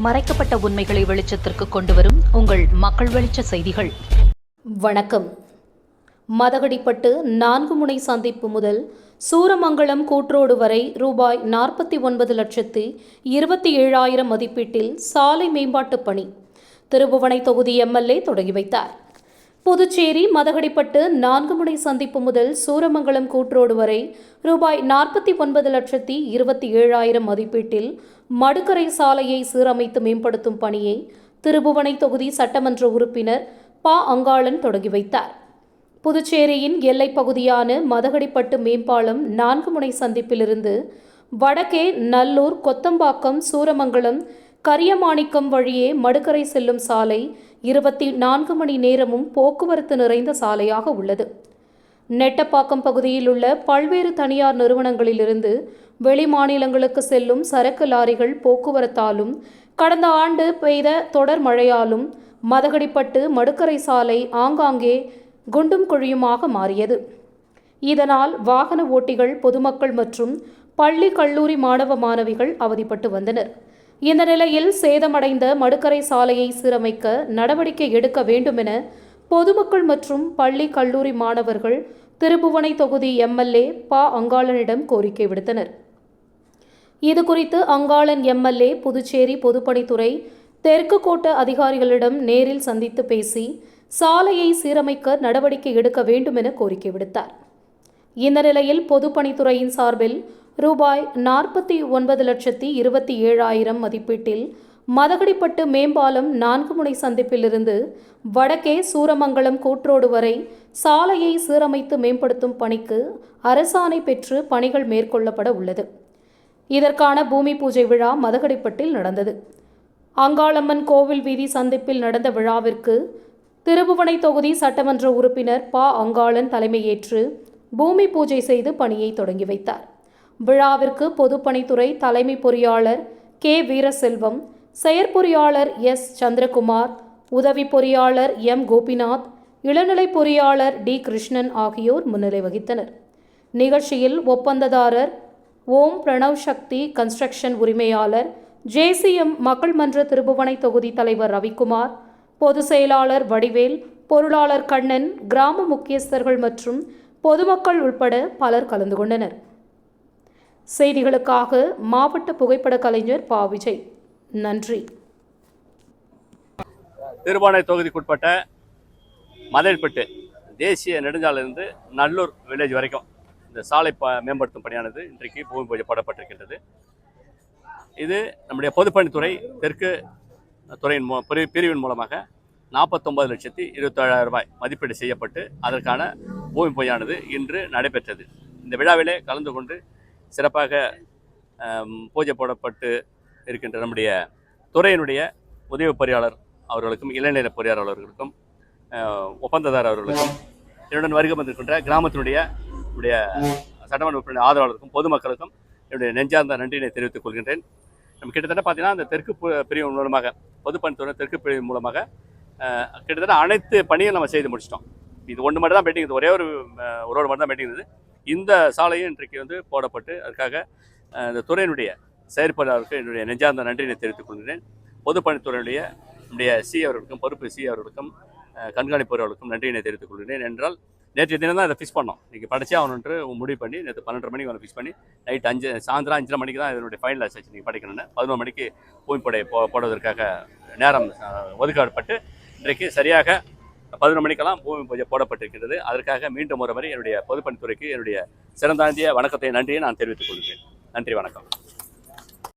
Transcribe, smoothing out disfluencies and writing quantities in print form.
மறைக்கப்பட்ட உண்மைகளை வெளிச்சத்திற்கு கொண்டுவரும் உங்கள் மக்கள் வெளிச்ச செய்திகள். வணக்கம். மதகடிப்பட்டு 4 முனை சந்திப்பு முதல் சூரமங்கலம் கூட்ரோடு வரை ரூபாய் 49,27,000 மதிப்பீட்டில் சாலை மேம்பாட்டுப் பணி திருபுவனை தொகுதி எம்எல்ஏ தொடங்கி வைத்தார். புதுச்சேரி மதகடிப்பட்டு 4 முனை சந்திப்பு முதல் சூரமங்கலம் கூட்ரோடு வரை ரூபாய் 49,27,000 மதிப்பீட்டில் மடுக்கரை சாலையை சீரமைத்து மேம்படுத்தும் பணியை திருபுவனை தொகுதி சட்டமன்ற உறுப்பினர் ப. அங்காளன் தொடங்கி வைத்தார். புதுச்சேரியின் எல்லைப் பகுதியான மதகடிப்பட்டு மேம்பாலம் 4 முனை சந்திப்பிலிருந்து வடக்கே நல்லூர், கொத்தம்பாக்கம், சூரமங்கலம், கரியமாணிக்கம் வழியே மடுக்கரை செல்லும் சாலை 24 மணி நேரமும் போக்குவரத்து நிறைந்த சாலையாக உள்ளது. நெட்டப்பாக்கம் பகுதியில் உள்ள பல்வேறு தனியார் நிறுவனங்களிலிருந்து வெளி மாநிலங்களுக்கு செல்லும் சரக்கு லாரிகள் போக்குவரத்தாலும் கடந்த ஆண்டு பெய்த தொடர் மழையாலும் மதகடிப்பட்டு மடுக்கரை சாலை ஆங்காங்கே குண்டும் குழியுமாக மாறியது. இதனால் வாகன ஓட்டிகள், பொதுமக்கள் மற்றும் பள்ளி, கல்லூரி மாணவ மாணவிகள் அவதிப்பட்டு வந்தனர். இந்த நிலையில் சேதமடைந்த மடுக்கரை சாலையை சீரமைக்க நடவடிக்கை எடுக்க வேண்டும் என பொதுமக்கள் மற்றும் பள்ளி, கல்லூரி மாணவர்கள் திருபுவனை தொகுதி எம்எல்ஏ ப. அங்காளனிடம் கோரிக்கை விடுத்தனர். இதுகுறித்து அங்காளன் எம்எல்ஏ புதுச்சேரி பொதுப்பணித்துறை தெற்கு கோட்ட அதிகாரிகளிடம் நேரில் சந்தித்து பேசி சாலையை சீரமைக்க நடவடிக்கை எடுக்க வேண்டும் என கோரிக்கை விடுத்தார். இந்த நிலையில் பொதுப்பணித்துறையின் சார்பில் ரூபாய் 49,27,000 மதிப்பீட்டில் மதகடிப்பட்டு மேம்பாலம் 4 முனை சந்திப்பிலிருந்து வடக்கே சூரமங்கலம் கூட்ரோடு வரை சாலையை சீரமைத்து மேம்படுத்தும் பணிக்கு அரசாணை பெற்று பணிகள் மேற்கொள்ளப்பட உள்ளது. இதற்கான பூமி பூஜை விழா மதகடிப்பட்டில் நடந்தது. அங்காளம்மன் கோவில் வீதி சந்திப்பில் நடந்த விழாவிற்கு திருபுவனை தொகுதி சட்டமன்ற உறுப்பினர் ப. அங்காளன் தலைமையேற்று பூமி பூஜை செய்து பணியை தொடங்கி வைத்தார். விழாவிற்கு பொதுப்பணித்துறை தலைமை பொறியாளர் கே. வீரசெல்வம், செயற்பொறியாளர் எஸ். சந்திரகுமார், உதவி பொறியாளர் எம். கோபிநாத், இளநிலை பொறியாளர் டி. கிருஷ்ணன் ஆகியோர் முன்னிலை வகித்தனர். நிகழ்ச்சியில் ஒப்பந்ததாரர் ஓம் பிரணவ் சக்தி கன்ஸ்ட்ரக்ஷன் உரிமையாளர் ஜேசிஎம் மக்கள் மன்ற திருபுவனை தொகுதி தலைவர் ரவிக்குமார், பொதுச் செயலாளர் வடிவேல், பொருளாளர் கண்ணன், கிராம முக்கியஸ்தர்கள் மற்றும் பொதுமக்கள் உட்பட பலர் கலந்து கொண்டனர். செய்திகளுக்காக மாவட்ட புகைப்பட கலைஞர் ப. விஜய். நன்றி. திருபுவனை தொகுதிக்குட்பட்ட மதகடிப்பட்டு தேசிய நெடுஞ்சாலையிலிருந்து நல்லூர் வில்லேஜ் வரைக்கும் இந்த சாலை மேம்படுத்தும் பணியானது இன்றைக்கு பூமி பூஜை போடப்பட்டிருக்கின்றது. இது நம்முடைய பொதுப்பணித்துறை தெற்கு துறையின் பிரிவின் மூலமாக 49,27,000 ரூபாய் மதிப்பீடு செய்யப்பட்டு அதற்கான பூமி பூஜையானது இன்று நடைபெற்றது. இந்த விழாவிலே கலந்து கொண்டு சிறப்பாக பூஜை போடப்பட்டு இருக்கின்ற நம்முடைய துறையினுடைய உதவி பொறியாளர் அவர்களுக்கும், இளநிலை பொறியாளர் அவர்களுக்கும், ஒப்பந்ததாரர் அவர்களுக்கும், என்னுடன் வருகை வந்திருக்கின்ற கிராமத்தினுடைய சட்டமன்ற உறுப்பினர் ஆதரவாளருக்கும், பொதுமக்களுக்கும் என்னுடைய நெஞ்சார்ந்த நன்றியினை தெரிவித்துக் கொள்கின்றேன். நம்ம கிட்டத்தட்ட பார்த்தீங்கன்னா இந்த தெற்கு பிரிவு மூலமாக, பொதுப்பணித்துறை தெற்கு பிரிவு மூலமாக கிட்டத்தட்ட அனைத்து பணியும் நம்ம செய்து முடிச்சிட்டோம். இது ஒன்று மட்டும் தான் பெண்டிங் இருந்தது, ஒரே ஒரு ரோடு மட்டும் தான் பெண்டிங் இருந்தது. இந்த சாலையும் இன்றைக்கு போடப்பட்டு அதுக்காக இந்த துறையினுடைய செயற்பொறியாளருக்கு என்னுடைய நெஞ்சார்ந்த நன்றியினை தெரிவித்துக் கொள்கிறேன். பொதுப்பணித்துறையினுடைய நம்முடைய சி அவர்களுக்கும், பொறுப்பு சி அவர்களுக்கும், கண்காணிப்பவர்களுக்கும் நன்றியினை தெரிவித்துக் கொள்கிறேன். என்றால் நேற்று தினம் தான் இதை ஃபிக்ஸ் பண்ணோம். இன்றைக்கி படித்தே ஆகணுன்ட்டு முடிவு பண்ணி நேற்று 12:30 மணிக்கு ஃபிக்ஸ் பண்ணி நைட் சாயந்தரம் 5:30 மணிக்கு தான் இதனுடைய ஃபைனல் ஆச்சு. நீங்கள் படிக்கணும்னு 11 மணிக்கு பூமிப்படை போடுவதற்காக நேரம் ஒதுக்கப்பட்டு இன்றைக்கு சரியாக 11 மணிக்கெல்லாம் பூமி பூஜை போடப்பட்டிருக்கின்றது. அதற்காக மீண்டும் ஒரு முறை என்னுடைய பொதுப்பணித்துறைக்கு என்னுடைய சிறந்தாந்திய வணக்கத்தை, நன்றியை நான் தெரிவித்துக் கொள்கிறேன். நன்றி, வணக்கம்.